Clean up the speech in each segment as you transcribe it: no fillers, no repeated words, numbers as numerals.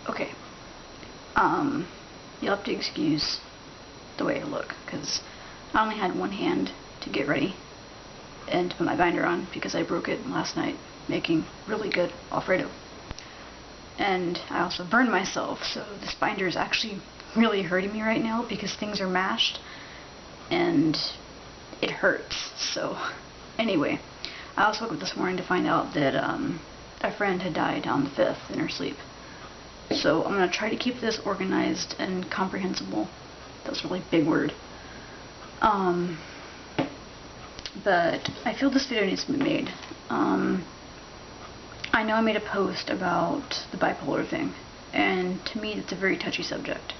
Okay. You'll have to excuse the way I look, because I only had one hand to get ready and to put my binder on because I broke it last night making really good Alfredo. And I also burned myself, so this binder is actually really hurting me right now because things are mashed and it hurts. So anyway, I also woke up this morning to find out that a friend had died on the 5th in her sleep. So I'm going to try to keep this organized and comprehensible. That's a really big word. But I feel this video needs to be made. I know I made a post about the bipolar thing, and to me it's a very touchy subject.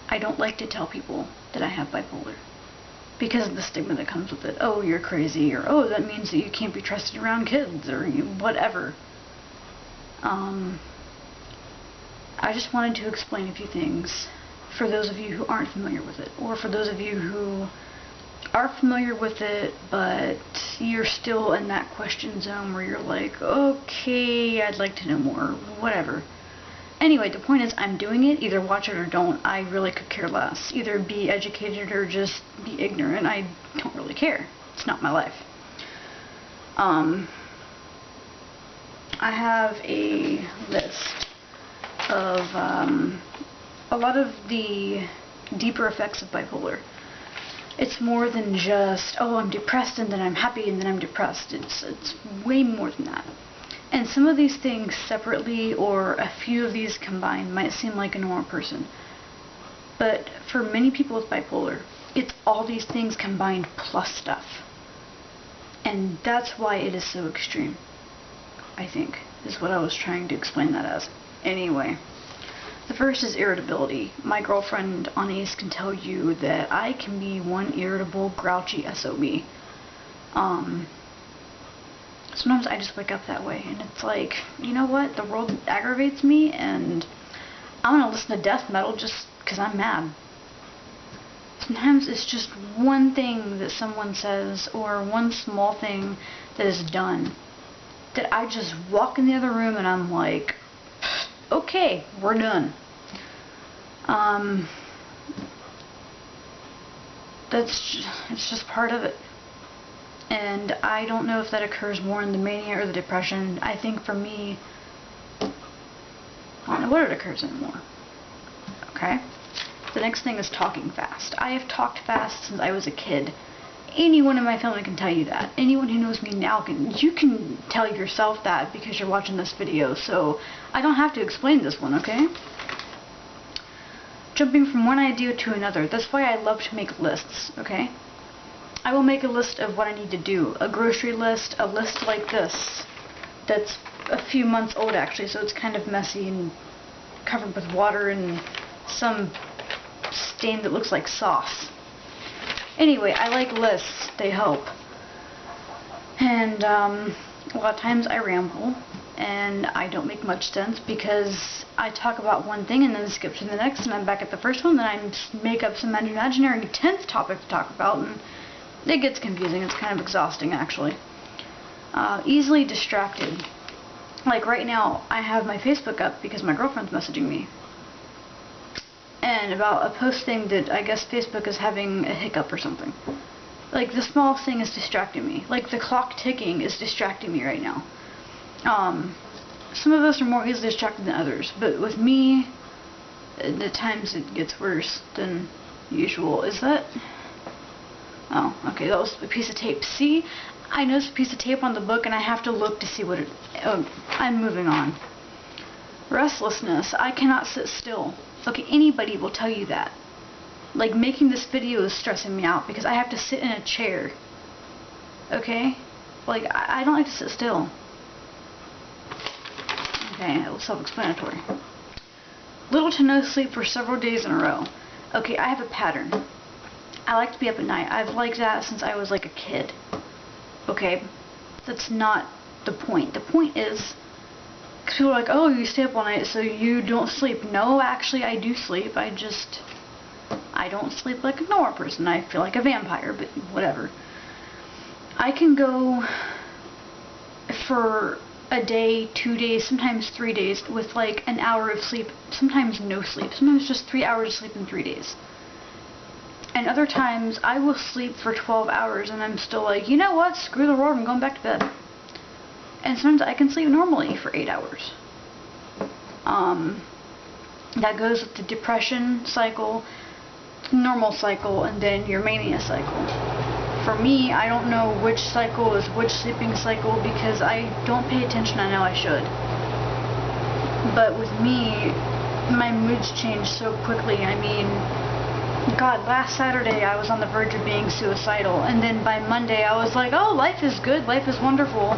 I don't like to tell people that I have bipolar because of the stigma that comes with it. Oh, you're crazy, or oh, that means that you can't be trusted around kids, or whatever. I just wanted to explain a few things for those of you who aren't familiar with it, or for those of you who are familiar with it, but you're still in that question zone where you're like, okay, I'd like to know more, whatever. Anyway, the point is, I'm doing it. Either watch it or don't. I really could care less. Either be educated or just be ignorant. I don't really care. It's not my life. I have a list of a lot of the deeper effects of bipolar. It's more than just, oh, I'm depressed and then I'm happy and then I'm depressed. It's way more than that. And some of these things separately, or a few of these combined, might seem like a normal person. But for many people with bipolar, it's all these things combined plus stuff. And that's why it is so extreme, I think, is what I was trying to explain that as. Anyway. The first is irritability. My girlfriend Anais can tell you that I can be one irritable, grouchy SOB. Sometimes I just wake up that way, and it's like, you know what? The world aggravates me, and I'm gonna listen to death metal just because I'm mad. Sometimes it's just one thing that someone says, or one small thing that is done, that I just walk in the other room and I'm like, okay, we're done. It's just part of it. And I don't know if that occurs more in the mania or the depression. I think for me, I don't know what it occurs in more. Okay? The next thing is talking fast. I have talked fast since I was a kid. Anyone in my family can tell you that. Anyone who knows me now you can tell yourself that because you're watching this video, so I don't have to explain this one, okay? Jumping from one idea to another. That's why I love to make lists, okay? I will make a list of what I need to do. A grocery list, a list like this. That's a few months old actually, so it's kind of messy and covered with water and some stain that looks like sauce. Anyway, I like lists. They help. And a lot of times I ramble and I don't make much sense because I talk about one thing and then skip to the next and I'm back at the first one, then I make up some imaginary 10th topic to talk about, and it gets confusing. It's kind of exhausting actually. Easily distracted. Like right now I have my Facebook up because my girlfriend's messaging me. And about a post thing that I guess Facebook is having a hiccup or something. Like, the small thing is distracting me. Like, the clock ticking is distracting me right now. Some of us are more easily distracted than others, but with me, at times it gets worse than usual. Is that? Oh, okay, that was a piece of tape. See? I noticed a piece of tape on the book and I have to look to see what it... Oh, I'm moving on. Restlessness. I cannot sit still. Okay, anybody will tell you that. Like, making this video is stressing me out because I have to sit in a chair. Okay? Like, I don't like to sit still. Okay, it was self-explanatory. Little to no sleep for several days in a row. Okay, I have a pattern. I like to be up at night. I've liked that since I was like a kid. Okay? That's not the point. The point is, people are like, oh, you stay up all night so you don't sleep. No, actually, I do sleep. I don't sleep like a normal person. I feel like a vampire, but whatever. I can go for a day, 2 days, sometimes 3 days with like an hour of sleep, sometimes no sleep, sometimes just 3 hours of sleep in 3 days. And other times I will sleep for 12 hours and I'm still like, you know what, screw the world, I'm going back to bed. And sometimes I can sleep normally for 8 hours. That goes with the depression cycle, normal cycle, and then your mania cycle. For me, I don't know which cycle is which sleeping cycle because I don't pay attention. I know I should. But with me, my moods change so quickly. I mean, God, last Saturday I was on the verge of being suicidal, and then by Monday I was like, oh, life is good, life is wonderful.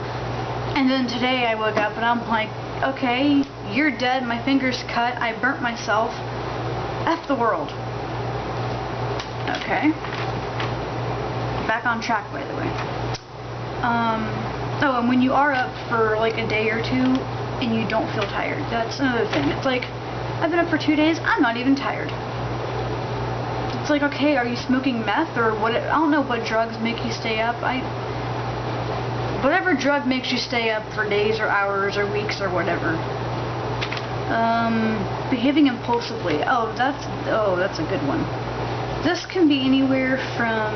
And then today I woke up and I'm like, okay, you're dead, my finger's cut, I burnt myself. F the world. Okay. Back on track, by the way. Oh, and when you are up for like a day or two and you don't feel tired, that's another thing. It's like, I've been up for 2 days, I'm not even tired. It's like, okay, are you smoking meth or what? I don't know what drugs make you stay up. Whatever drug makes you stay up for days or hours or weeks or whatever. Behaving impulsively. Oh, that's a good one. This can be anywhere from,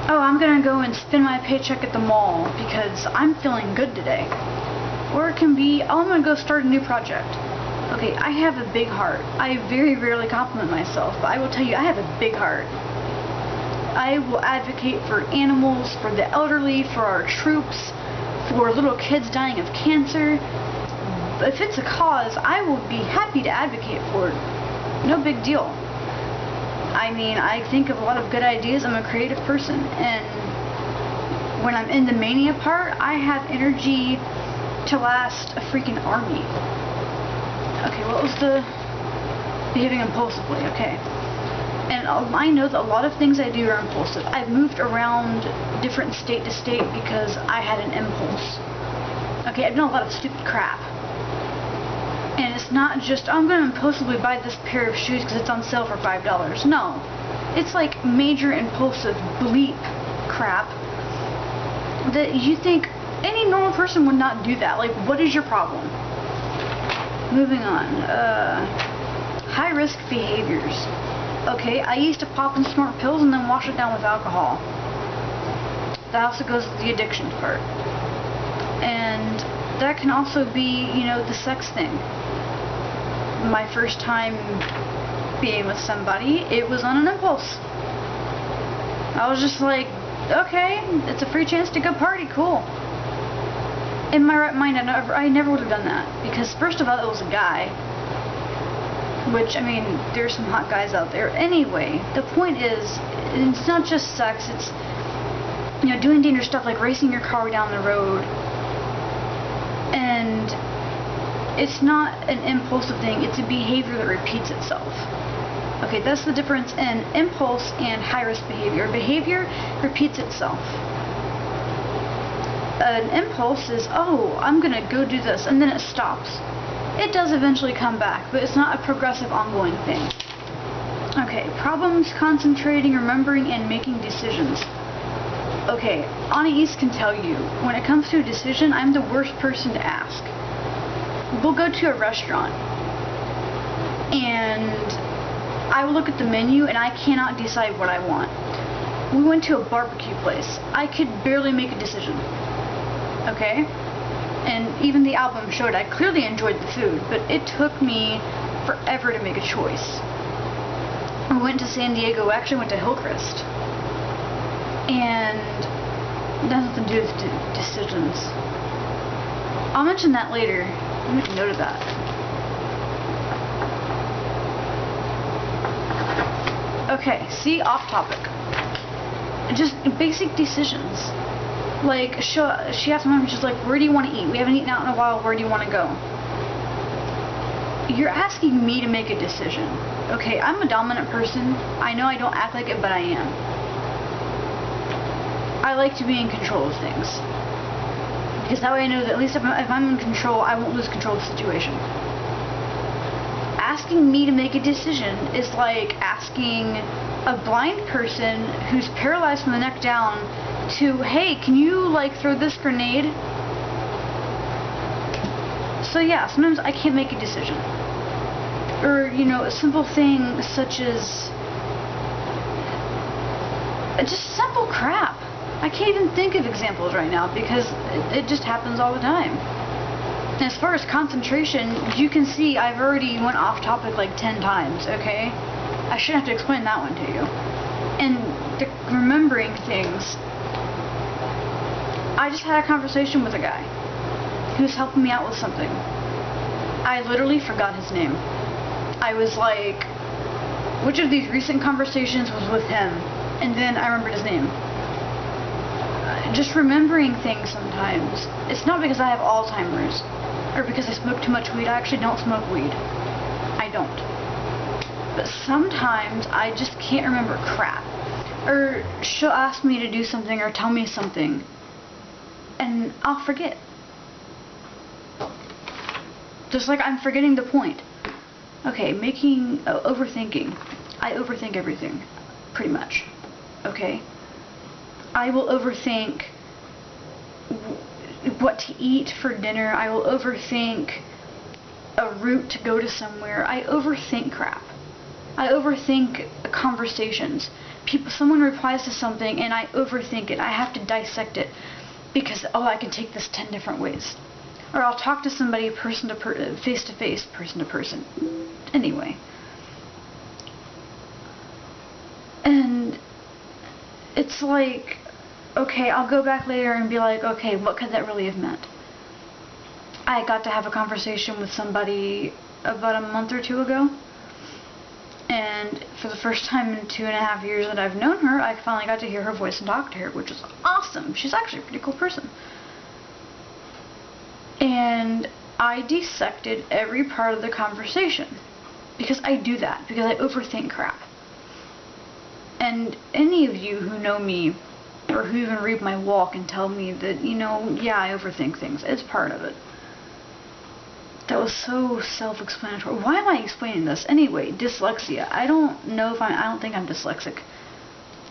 oh, I'm gonna go and spend my paycheck at the mall because I'm feeling good today. Or it can be, oh, I'm gonna go start a new project. Okay, I have a big heart. I very rarely compliment myself, but I will tell you, I have a big heart. I will advocate for animals, for the elderly, for our troops, for little kids dying of cancer. If it's a cause, I will be happy to advocate for it. No big deal. I mean, I think of a lot of good ideas. I'm a creative person, and when I'm in the mania part, I have energy to last a freaking army. Okay, what was the behaving impulsively? Okay. And I know that a lot of things I do are impulsive. I've moved around different state to state because I had an impulse. Okay, I've done a lot of stupid crap. And it's not just, oh, I'm going to impulsively buy this pair of shoes because it's on sale for $5. No. It's like major impulsive bleep crap that you think any normal person would not do that. Like, what is your problem? Moving on. High-risk behaviors. Okay, I used to pop and snort pills and then wash it down with alcohol. That also goes with the addiction part. And that can also be, you know, the sex thing. My first time being with somebody, it was on an impulse. I was just like, okay, it's a free chance to go party, cool. In my right mind, I never would have done that. Because first of all, it was a guy. Which, I mean, there's some hot guys out there. Anyway, the point is, it's not just sex, it's, you know, doing dangerous stuff like racing your car down the road. And it's not an impulsive thing, it's a behavior that repeats itself. Okay, that's the difference in impulse and high-risk behavior. Behavior repeats itself. An impulse is, oh, I'm gonna go do this, and then it stops. It does eventually come back, but it's not a progressive, ongoing thing. Okay, problems concentrating, remembering, and making decisions. Okay, Anais can tell you, when it comes to a decision, I'm the worst person to ask. We'll go to a restaurant, and I will look at the menu, and I cannot decide what I want. We went to a barbecue place. I could barely make a decision. Okay? And even the album showed I clearly enjoyed the food, but it took me forever to make a choice. We went to San Diego, we actually went to Hillcrest. And that has nothing to do with decisions. I'll mention that later. I'll make a note of that. Okay, see, off topic. Just basic decisions. Like, she asked my mom, she's like, where do you want to eat? We haven't eaten out in a while, where do you want to go? You're asking me to make a decision. Okay, I'm a dominant person. I know I don't act like it, but I am. I like to be in control of things. Because that way I know that at least if I'm in control, I won't lose control of the situation. Asking me to make a decision is like asking a blind person who's paralyzed from the neck down to, hey, can you, like, throw this grenade? So yeah, sometimes I can't make a decision. Or, you know, a simple thing such as just simple crap. I can't even think of examples right now because it just happens all the time. And as far as concentration, you can see I've already went off topic like 10 times, okay? I shouldn't have to explain that one to you. And the remembering things. I just had a conversation with a guy who was helping me out with something. I literally forgot his name. I was like, which of these recent conversations was with him? And then I remembered his name. Just remembering things sometimes. It's not because I have Alzheimer's or because I smoke too much weed. I actually don't smoke weed. I don't. But sometimes I just can't remember crap. Or she'll ask me to do something or tell me something and I'll forget. Just like I'm forgetting the point. Okay, overthinking. I overthink everything, pretty much. Okay? I will overthink what to eat for dinner. I will overthink a route to go to somewhere. I overthink crap. I overthink conversations. Someone replies to something and I overthink it. I have to dissect it because, oh, I can take this 10 different ways. Or I'll talk to somebody face to face, person to person. Anyway. And it's like, okay, I'll go back later and be like, okay, what could that really have meant? I got to have a conversation with somebody about a month or two ago. And for the first time in 2.5 years that I've known her, I finally got to hear her voice and talk to her, which was awesome. She's actually a pretty cool person. And I dissected every part of the conversation. Because I do that. Because I overthink crap. And any of you who know me, or who even read my walk and tell me that, you know, yeah, I overthink things. It's part of it. That was so self-explanatory. Why am I explaining this? Anyway, dyslexia. I don't think I'm dyslexic.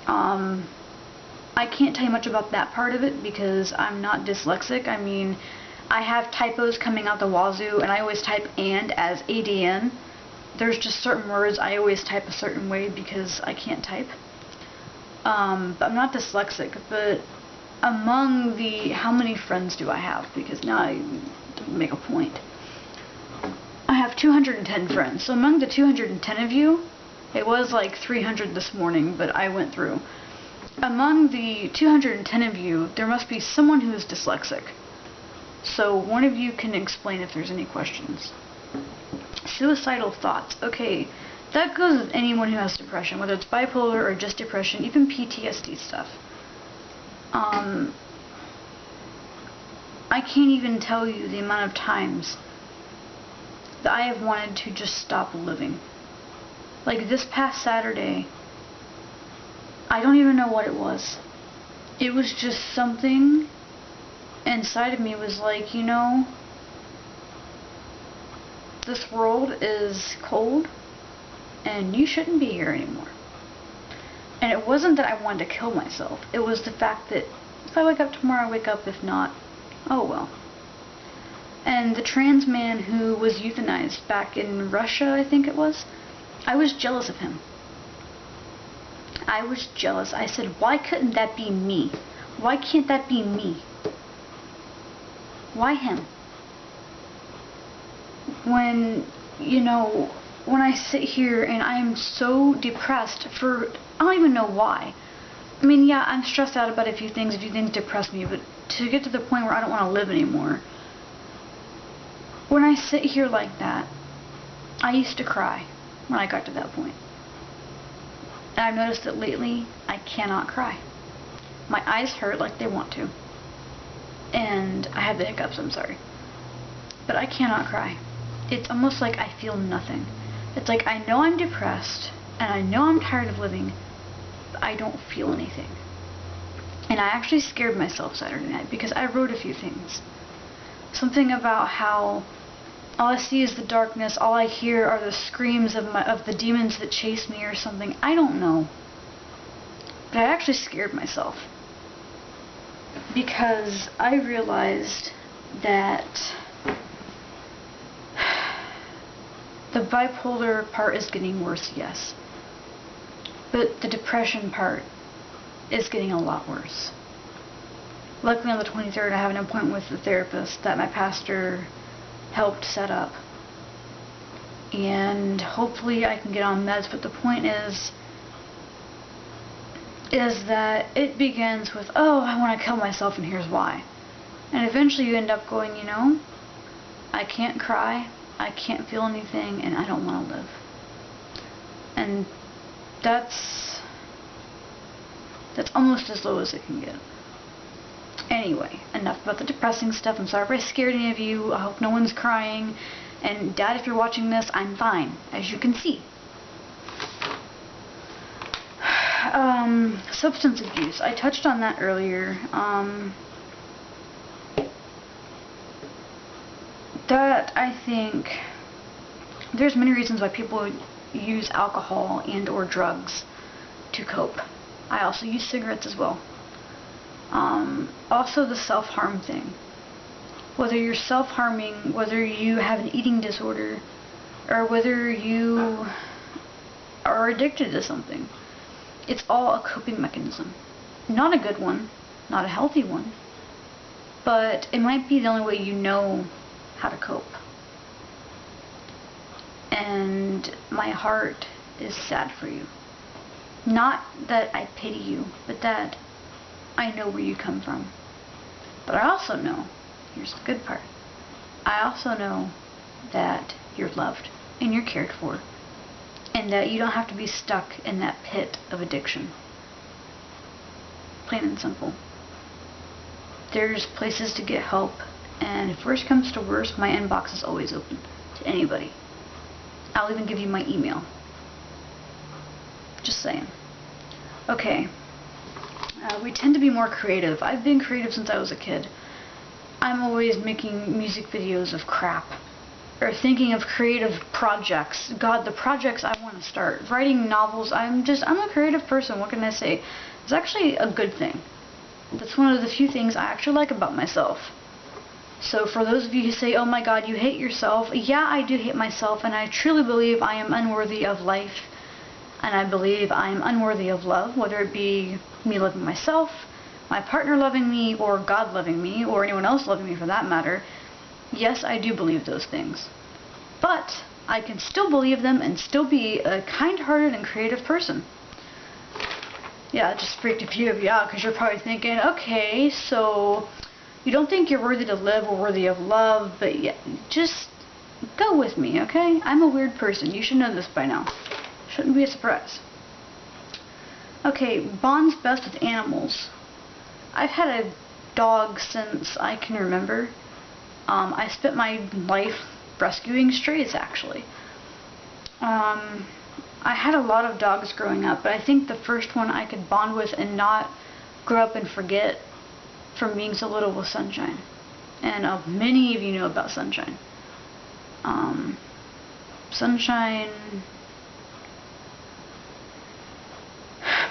I can't tell you much about that part of it because I'm not dyslexic. I mean, I have typos coming out the wazoo, and I always type and as ADN. There's just certain words I always type a certain way because I can't type. But I'm not dyslexic, but among how many friends do I have? Because now I make a point. I have 210 friends. So among the 210 of you, it was like 300 this morning, but I went through. Among the 210 of you, there must be someone who is dyslexic. So one of you can explain if there's any questions. Suicidal thoughts. Okay, that goes with anyone who has depression, whether it's bipolar or just depression, even PTSD stuff. I can't even tell you the amount of times that I have wanted to just stop living. Like this past Saturday, I don't even know what it was. It was just something inside of me was like, you know, this world is cold and you shouldn't be here anymore. And it wasn't that I wanted to kill myself. It was the fact that if I wake up tomorrow, I wake up. If not, oh well. And the trans man who was euthanized back in Russia, I think it was, I was jealous of him. I was jealous. I said, why couldn't that be me? Why can't that be me? Why him? When, you know, when I sit here and I'm so depressed for, I don't even know why. I mean, yeah, I'm stressed out about a few things depress me, but to get to the point where I don't want to live anymore. When I sit here like that, I used to cry when I got to that point. And I've noticed that lately, I cannot cry. My eyes hurt like they want to. And I have the hiccups, I'm sorry. But I cannot cry. It's almost like I feel nothing. It's like I know I'm depressed, and I know I'm tired of living, but I don't feel anything. And I actually scared myself Saturday night because I wrote a few things. Something about how all I see is the darkness, all I hear are the screams of the demons that chase me or something. I don't know. But I actually scared myself. Because I realized that The bipolar part is getting worse, yes. But the depression part is getting a lot worse. Luckily on the 23rd I have an appointment with the therapist that my pastor helped set up. And hopefully I can get on meds, but the point is that it begins with, oh, I want to kill myself and here's why. And eventually you end up going, you know, I can't cry, I can't feel anything, and I don't want to live. And that's almost as low as it can get. Anyway, enough about the depressing stuff. I'm sorry if I scared any of you. I hope no one's crying. And Dad, if you're watching this, I'm fine, as you can see. Substance abuse. I touched on that earlier. That, I think, there's many reasons why people use alcohol and or drugs to cope. I also use cigarettes as well. Also the self-harm thing. Whether you're self-harming, whether you have an eating disorder, or whether you are addicted to something, it's all a coping mechanism. Not a good one, not a healthy one, but it might be the only way you know how to cope. And my heart is sad for you. Not that I pity you, but that I know where you come from. But I also know, here's the good part, I also know that you're loved and you're cared for, and that you don't have to be stuck in that pit of addiction. Plain and simple. There's places to get help, and if worse comes to worse, my inbox is always open to anybody. I'll even give you my email. Just saying. Okay. We tend to be more creative. I've been creative since I was a kid. I'm always making music videos of crap. Or thinking of creative projects. God, the projects I want to start. Writing novels. I'm a creative person. What can I say? It's actually a good thing. That's one of the few things I actually like about myself. So for those of you who say, oh my God, you hate yourself. Yeah, I do hate myself, and I truly believe I am unworthy of life. And I believe I am unworthy of love, whether it be me loving myself, my partner loving me, or God loving me, or anyone else loving me for that matter. Yes, I do believe those things. But I can still believe them and still be a kind-hearted and creative person. Yeah, it just freaked a few of you out because you're probably thinking, okay, so you don't think you're worthy to live or worthy of love, but yeah, just go with me, okay? I'm a weird person. You should know this by now. Shouldn't be a surprise. Okay, bonds best with animals. I've had a dog since I can remember. I spent my life rescuing strays, actually. I had a lot of dogs growing up, but I think the first one I could bond with and not grow up and forget from being so little was Sunshine. And many of you know about Sunshine. Sunshine...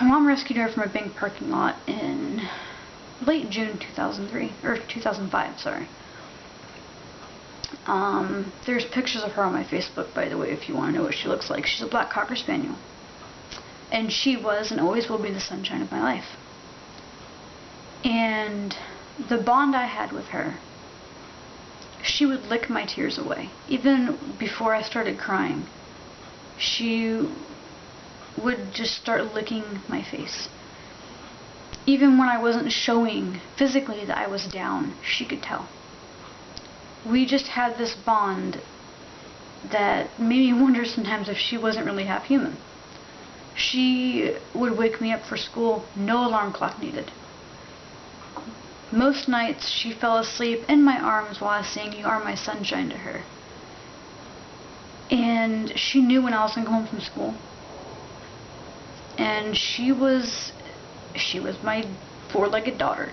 My mom rescued her from a bank parking lot in late June 2003, or 2005, sorry. There's pictures of her on my Facebook, by the way, if you want to know what she looks like. She's a black Cocker Spaniel. And she was and always will be the sunshine of my life. And the bond I had with her, she would lick my tears away. Even before I started crying, she would just start licking my face. Even when I wasn't showing physically that I was down, she could tell. We just had this bond that made me wonder sometimes if she wasn't really half human. She would wake me up for school, no alarm clock needed. Most nights she fell asleep in my arms while I was saying, "You are my sunshine" to her. And she knew when I was going to go home from school. And she was my four-legged daughter.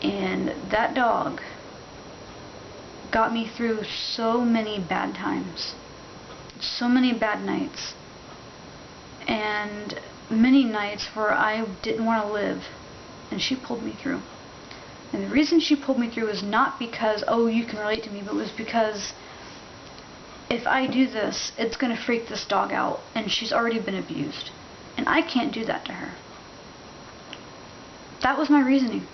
And that dog got me through so many bad times, so many bad nights, and many nights where I didn't want to live, and she pulled me through. And the reason she pulled me through was not because, oh, you can relate to me, but it was because if I do this, it's going to freak this dog out, and she's already been abused. And I can't do that to her. That was my reasoning.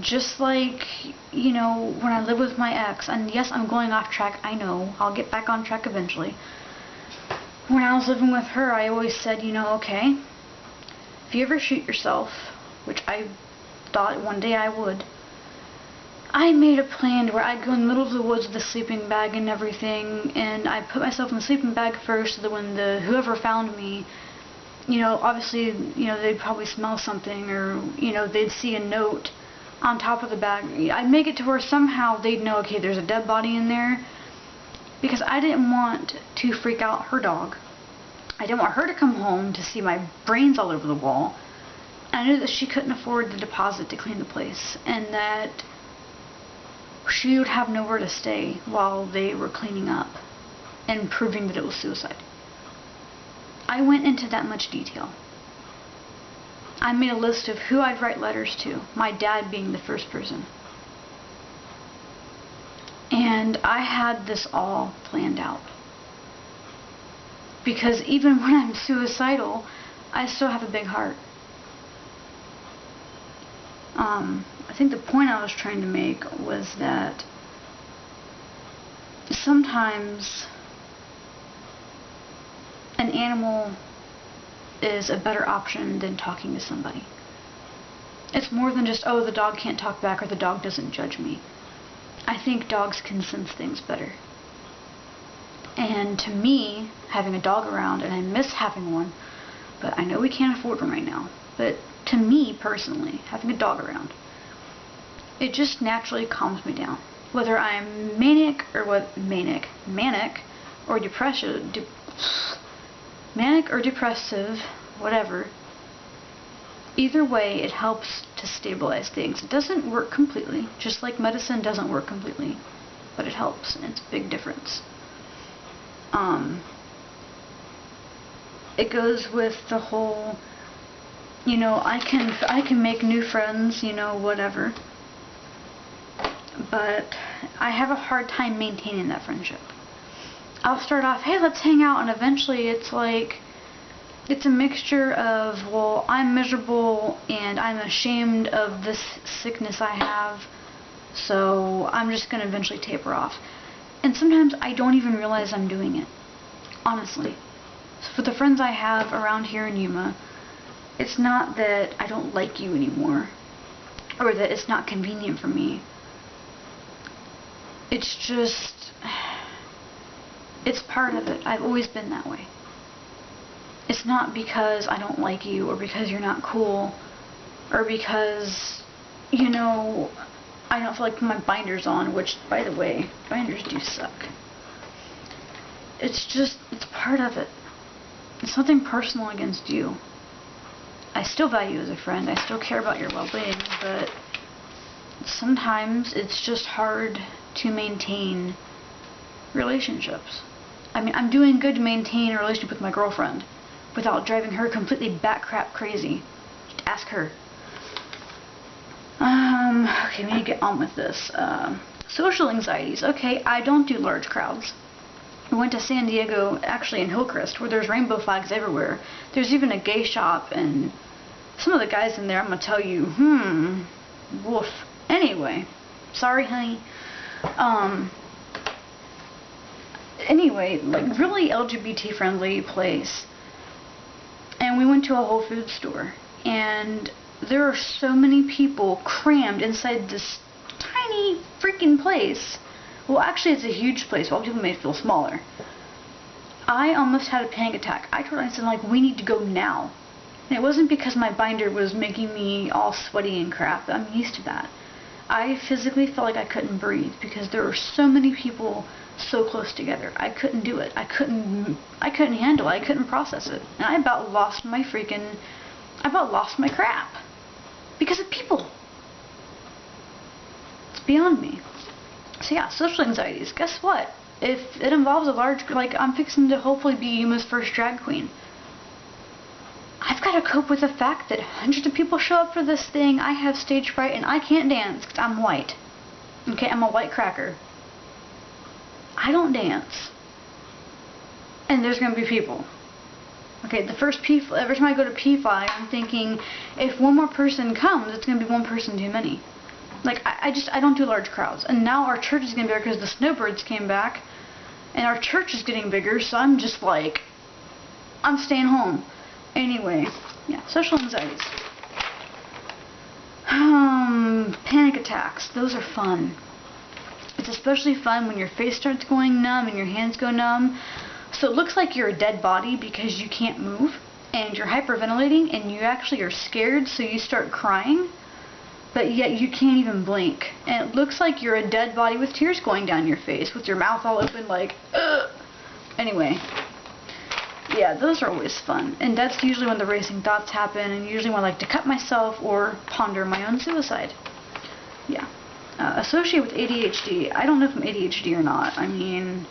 Just like, you know, when I lived with my ex, and yes, I'm going off track, I know, I'll get back on track eventually. When I was living with her, I always said, you know, okay, if you ever shoot yourself, which I thought one day I would, I made a plan where I'd go in the middle of the woods with a sleeping bag and everything, and I put myself in the sleeping bag first so that when whoever found me, you know, obviously, you know, they'd probably smell something, or, you know, they'd see a note on top of the bag. I'd make it to where somehow they'd know, okay, there's a dead body in there, because I didn't want to freak out her dog. I didn't want her to come home to see my brains all over the wall. I knew that she couldn't afford the deposit to clean the place, and that she would have nowhere to stay while they were cleaning up and proving that it was suicide. I went into that much detail. I made a list of who I'd write letters to, my dad being the first person. And I had this all planned out. Because even when I'm suicidal, I still have a big heart. I think the point I was trying to make was that sometimes an animal is a better option than talking to somebody. It's more than just, oh, the dog can't talk back or the dog doesn't judge me. I think dogs can sense things better. And to me, having a dog around, and I miss having one, but I know we can't afford one right now, but to me personally, having a dog around, it just naturally calms me down. Whether I'm manic or depressive, whatever, either way, it helps to stabilize things. It doesn't work completely, just like medicine doesn't work completely, but it helps, and it's a big difference. It goes with the whole, you know, I can make new friends, you know, whatever, but I have a hard time maintaining that friendship. I'll start off, hey, let's hang out, and eventually it's like, it's a mixture of, well, I'm miserable and I'm ashamed of this sickness I have, so I'm just going to eventually taper off. And sometimes I don't even realize I'm doing it, honestly. For the friends I have around here in Yuma, it's not that I don't like you anymore, or that it's not convenient for me. It's just, it's part of it. I've always been that way. It's not because I don't like you, or because you're not cool, or because, you know, I don't feel like putting my binders on, which, by the way, binders do suck. It's just, it's part of it. It's nothing personal against you. I still value you as a friend. I still care about your well-being, but sometimes it's just hard to maintain relationships. I mean, I'm doing good to maintain a relationship with my girlfriend without driving her completely bat-crap crazy. Just ask her. Okay, we need to get on with this. Social anxieties. Okay, I don't do large crowds. We went to San Diego, actually in Hillcrest, where there's rainbow flags everywhere. There's even a gay shop, and some of the guys in there, I'm gonna tell you, woof. Anyway, sorry, honey. Anyway, like, really LGBT-friendly place. And we went to a Whole Foods store, and there are so many people crammed inside this tiny freaking place. Well, actually, it's a huge place. Well, people may feel smaller. I almost had a panic attack. I told her, I said, like, we need to go now. And it wasn't because my binder was making me all sweaty and crap. I'm used to that. I physically felt like I couldn't breathe because there were so many people so close together. I couldn't do it. I couldn't handle it. I couldn't process it. And I about lost my crap. Because of people. It's beyond me. So yeah, social anxieties. Guess what? If it involves a large, like, I'm fixing to hopefully be Yuma's first drag queen, I've got to cope with the fact that hundreds of people show up for this thing, I have stage fright, and I can't dance because I'm white. Okay, I'm a white cracker. I don't dance. And there's going to be people. Okay, the first P5, every time I go to P5, I'm thinking, if one more person comes, it's going to be one person too many. Like, I don't do large crowds. And now our church is getting bigger because the snowbirds came back. And our church is getting bigger, so I'm just like, I'm staying home. Anyway, yeah, social anxieties. Panic attacks. Those are fun. It's especially fun when your face starts going numb and your hands go numb. So it looks like you're a dead body because you can't move. And you're hyperventilating and you actually are scared, so you start crying. But yet you can't even blink. And it looks like you're a dead body with tears going down your face, with your mouth all open like, ugh. Anyway, yeah, those are always fun. And that's usually when the racing thoughts happen, and usually when I like to cut myself or ponder my own suicide. Yeah. Associated with ADHD, I don't know if I'm ADHD or not. I mean,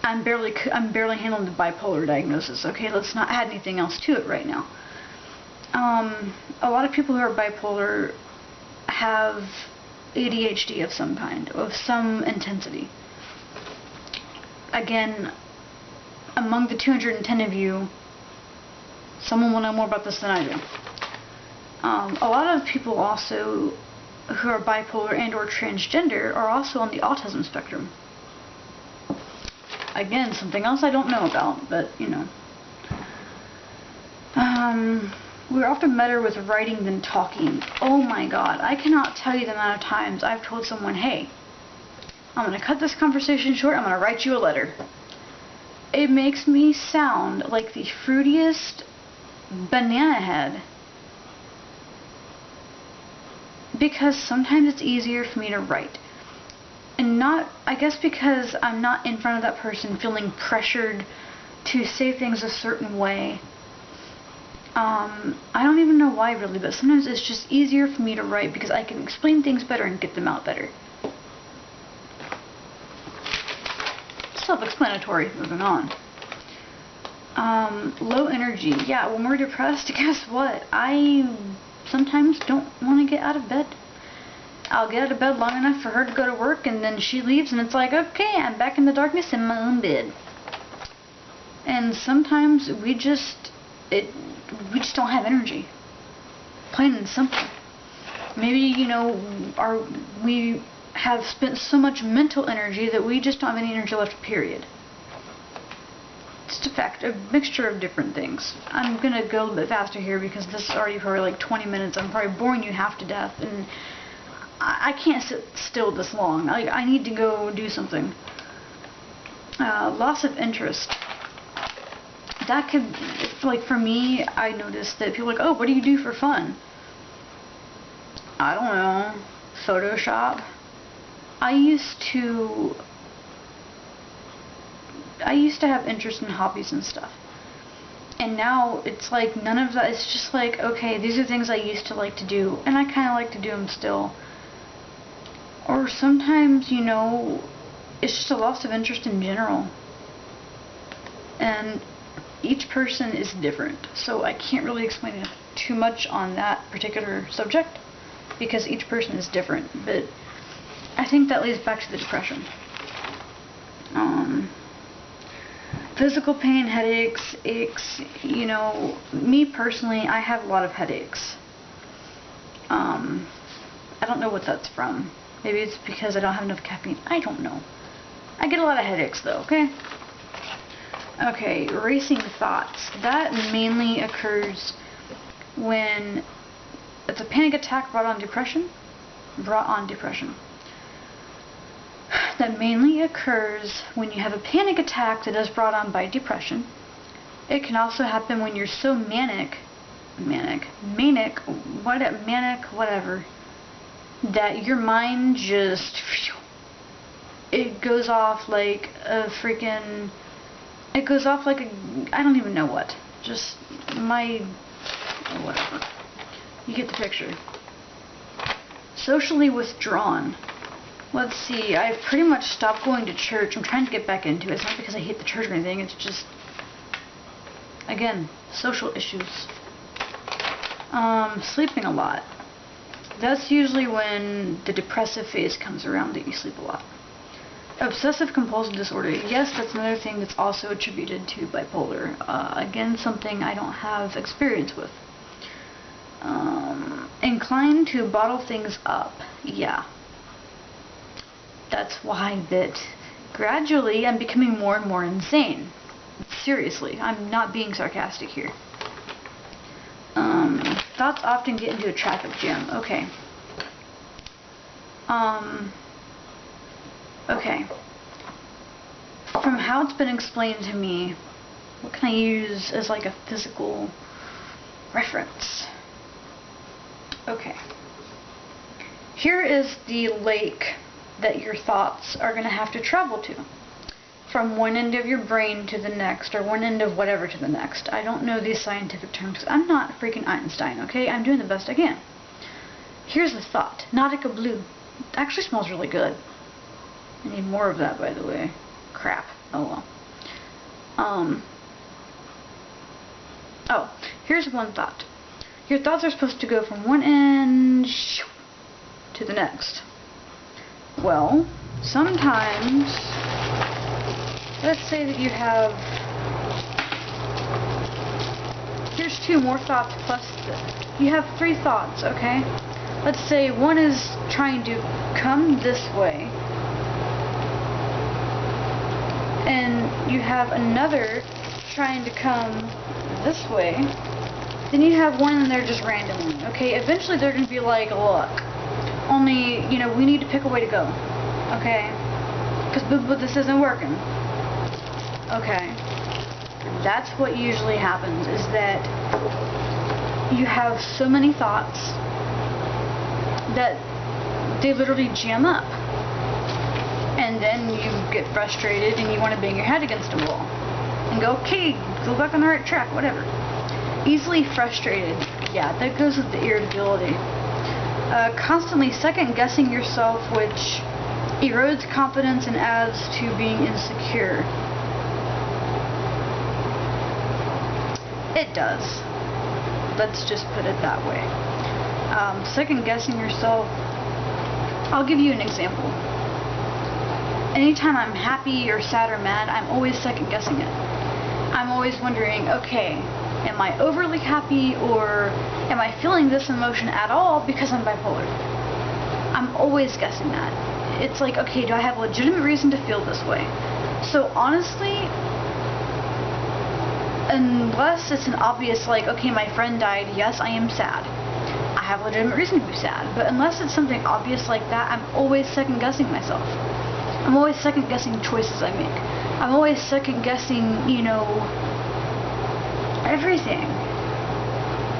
I'm barely handling the bipolar diagnosis, okay? Let's not add anything else to it right now. A lot of people who are bipolar have ADHD of some kind, of some intensity. Again, among the 210 of you, someone will know more about this than I do. A lot of people also who are bipolar and or transgender are also on the autism spectrum. Again, something else I don't know about, but you know. We're often better with writing than talking. Oh my god, I cannot tell you the amount of times I've told someone, hey, I'm going to cut this conversation short, I'm going to write you a letter. It makes me sound like the fruitiest banana head. Because sometimes it's easier for me to write. And not, I guess because I'm not in front of that person feeling pressured to say things a certain way. I don't even know why really, but sometimes it's just easier for me to write because I can explain things better and get them out better. Self-explanatory, moving on. Low energy. Yeah, when we're depressed, guess what? I sometimes don't want to get out of bed. I'll get out of bed long enough for her to go to work, and then she leaves, and it's like, okay, I'm back in the darkness in my own bed. And sometimes we just don't have energy. Plain and simple. Maybe, you know, we have spent so much mental energy that we just don't have any energy left, period. It's a mixture of different things. I'm going to go a little bit faster here because this is already probably like 20 minutes. I'm probably boring you half to death, and I can't sit still this long. I need to go do something. Loss of interest. That could, like for me, I noticed that people are like, oh, what do you do for fun? I don't know. Photoshop. I used to have interest in hobbies and stuff. And now it's like none of that. It's just like, okay, these are things I used to like to do, and I kind of like to do them still. Or sometimes, you know, it's just a loss of interest in general. And each person is different, so I can't really explain too much on that particular subject because each person is different. But I think that leads back to the depression. Physical pain, headaches, aches. You know, me personally, I have a lot of headaches. I don't know what that's from. Maybe it's because I don't have enough caffeine. I don't know. I get a lot of headaches though, okay? Okay, racing thoughts. That mainly occurs when it's a panic attack brought on depression. That mainly occurs when you have a panic attack that is brought on by depression. It can also happen when you're so manic, whatever, that your mind just, it goes off like a freaking, it goes off like a, I don't even know what, just whatever. You get the picture. Socially withdrawn. Let's see, I've pretty much stopped going to church. I'm trying to get back into it. It's not because I hate the church or anything, it's just, again, social issues. Sleeping a lot. That's usually when the depressive phase comes around that you sleep a lot. Obsessive compulsive disorder. Yes, that's another thing that's also attributed to bipolar. Again, something I don't have experience with. Inclined to bottle things up. Yeah. That's why that gradually I'm becoming more and more insane. Seriously, I'm not being sarcastic here. Thoughts often get into a traffic jam. Okay. Okay. From how it's been explained to me, what can I use as like a physical reference? Okay. Here is the lake that your thoughts are going to have to travel to. From one end of your brain to the next, or one end of whatever to the next. I don't know these scientific terms. I'm not freaking Einstein, okay? I'm doing the best I can. Here's the thought. Nautica Blue. It actually smells really good. I need more of that, by the way. Crap. Oh well. Oh, here's one thought. Your thoughts are supposed to go from one end to the next. Well, sometimes, let's say that you have, here's two more thoughts plus you have three thoughts, okay? Let's say one is trying to come this way, and you have another trying to come this way. Then you have one in there just randomly, okay? Eventually they're going to be like, look, only, you know, we need to pick a way to go, okay? Because this isn't working. Okay. That's what usually happens, is that you have so many thoughts that they literally jam up. And then you get frustrated and you want to bang your head against a wall and go, okay, go back on the right track, whatever. Easily frustrated. Yeah, that goes with the irritability. Constantly second-guessing yourself, which erodes confidence and adds to being insecure. It does. Let's just put it that way. Second-guessing yourself. I'll give you an example. Anytime I'm happy or sad or mad, I'm always second-guessing it. I'm always wondering, okay, am I overly happy, or am I feeling this emotion at all because I'm bipolar? I'm always guessing that. It's like, okay, do I have a legitimate reason to feel this way? So honestly, unless it's an obvious, like, okay, my friend died, yes, I am sad. I have a legitimate reason to be sad. But unless it's something obvious like that, I'm always second-guessing myself. I'm always second-guessing choices I make. I'm always second-guessing, you know, everything.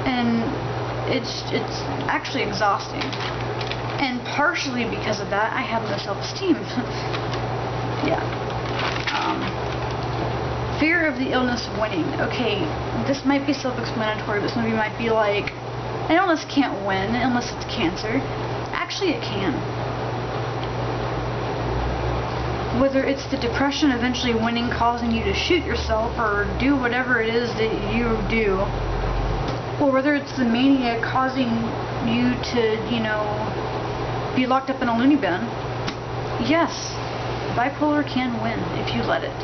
And it's actually exhausting. And partially because of that, I have no self-esteem. Yeah. Fear of the illness winning. Okay, this might be self-explanatory, but some of you might be like, an illness can't win unless it's cancer. Actually, it can. Whether it's the depression eventually winning, causing you to shoot yourself or do whatever it is that you do, or whether it's the mania causing you to, you know, be locked up in a loony bin. Yes, bipolar can win if you let it.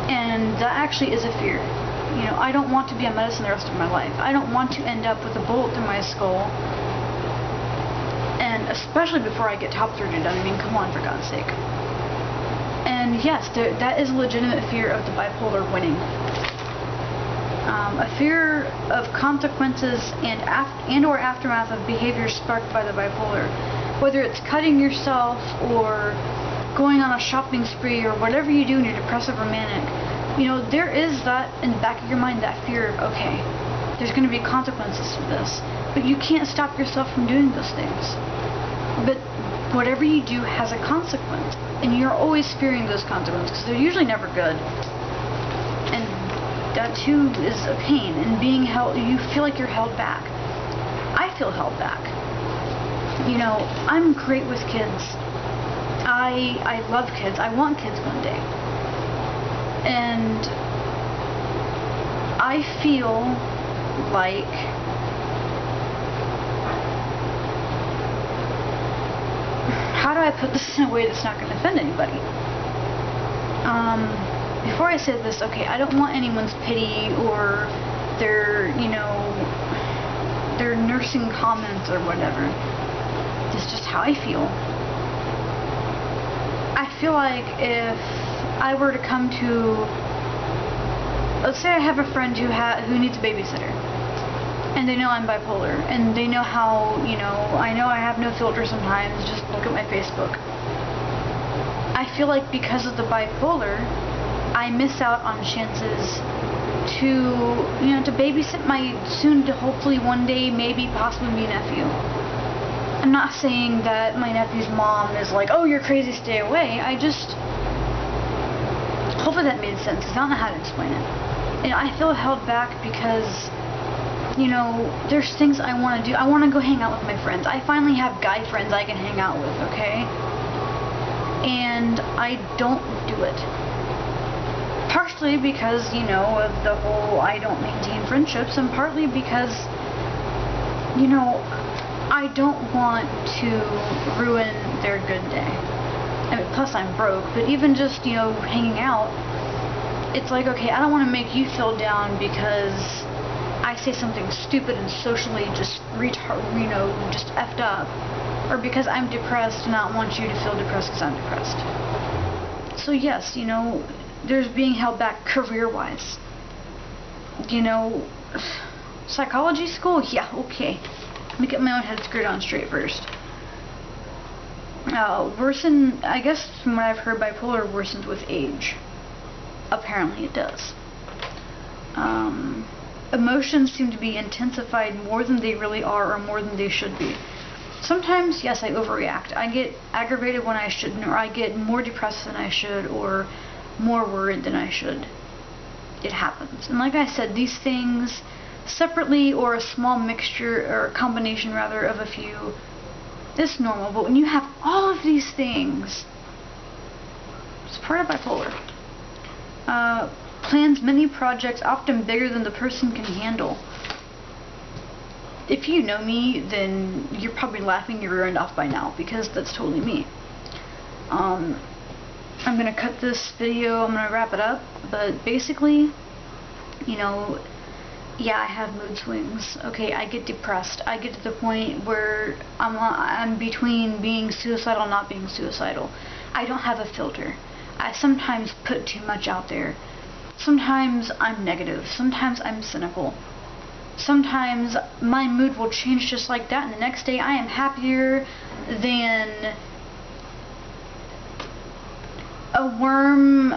And that actually is a fear. You know, I don't want to be on medicine the rest of my life. I don't want to end up with a bullet through my skull. And especially before I get top surgery done. I mean, come on, for God's sake. And yes, that is a legitimate fear of the bipolar winning. A fear of consequences and or aftermath of behavior sparked by the bipolar. Whether it's cutting yourself or going on a shopping spree or whatever you do when you're depressive or manic. You know, there is that in the back of your mind, that fear of, okay, there's going to be consequences to this. But you can't stop yourself from doing those things. But whatever you do has a consequence. And you're always fearing those consequences because they're usually never good. And that too is a pain. And being held, you feel like you're held back. I feel held back. You know, I'm great with kids. I love kids. I want kids one day. And I feel like how do I put this in a way that's not going to offend anybody? Before I say this, okay, I don't want anyone's pity or their, their nursing comments or whatever. It's just how I feel. I feel like if I were to come to, let's say I have a friend who needs a babysitter, and they know I'm bipolar, and they know how, I know I have no filter sometimes, just look at my Facebook. I feel like because of the bipolar, I miss out on chances to babysit my soon to hopefully one day, maybe possibly be nephew. I'm not saying that my nephew's mom is like, oh, you're crazy, stay away. Hopefully that made sense, because I don't know how to explain it. And I feel held back because, there's things I want to do. I want to go hang out with my friends. I finally have guy friends I can hang out with, okay? And I don't do it. Partially because, of the whole I don't maintain friendships, and partly because, I don't want to ruin their good day. I mean, plus I'm broke, but even just, hanging out, it's like, okay, I don't want to make you feel down because I say something stupid and socially just just effed up, or because I'm depressed and I don't want you to feel depressed because I'm depressed. So yes, there's being held back career-wise. Psychology school? Yeah, okay. Let me get my own head screwed on straight first. I guess from what I've heard, bipolar worsens with age. Apparently it does. Emotions seem to be intensified more than they really are, or more than they should be. Sometimes, yes, I overreact. I get aggravated when I shouldn't, or I get more depressed than I should, or more worried than I should. It happens. And like I said, these things, separately or a small mixture, or a combination rather, of a few, is normal. But when you have all of these things, it's part of bipolar. Plans many projects, often bigger than the person can handle. If you know me, then you're probably laughing your rear end off by now, because that's totally me. I'm gonna cut this video, I'm gonna wrap it up, but basically, yeah, I have mood swings. Okay, I get depressed. I get to the point where I'm between being suicidal and not being suicidal. I don't have a filter. I sometimes put too much out there. Sometimes I'm negative. Sometimes I'm cynical. Sometimes my mood will change just like that, and the next day I am happier than a worm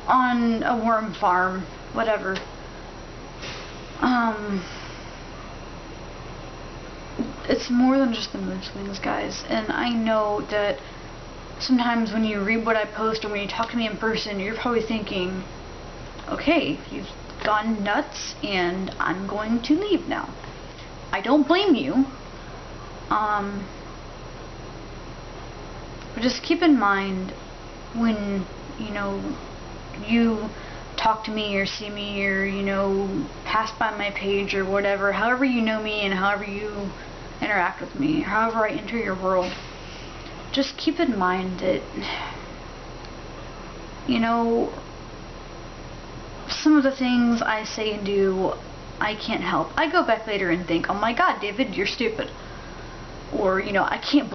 on a worm farm. Whatever. It's more than just the mood swings, guys, and I know that sometimes when you read what I post or when you talk to me in person, you're probably thinking, okay, you've gone nuts and I'm going to leave now. I don't blame you. But just keep in mind when, you talk to me or see me or, pass by my page or whatever, however you know me and however you interact with me, however I enter your world, just keep in mind that, some of the things I say and do, I can't help. I go back later and think, oh my god, David, you're stupid. Or, I can't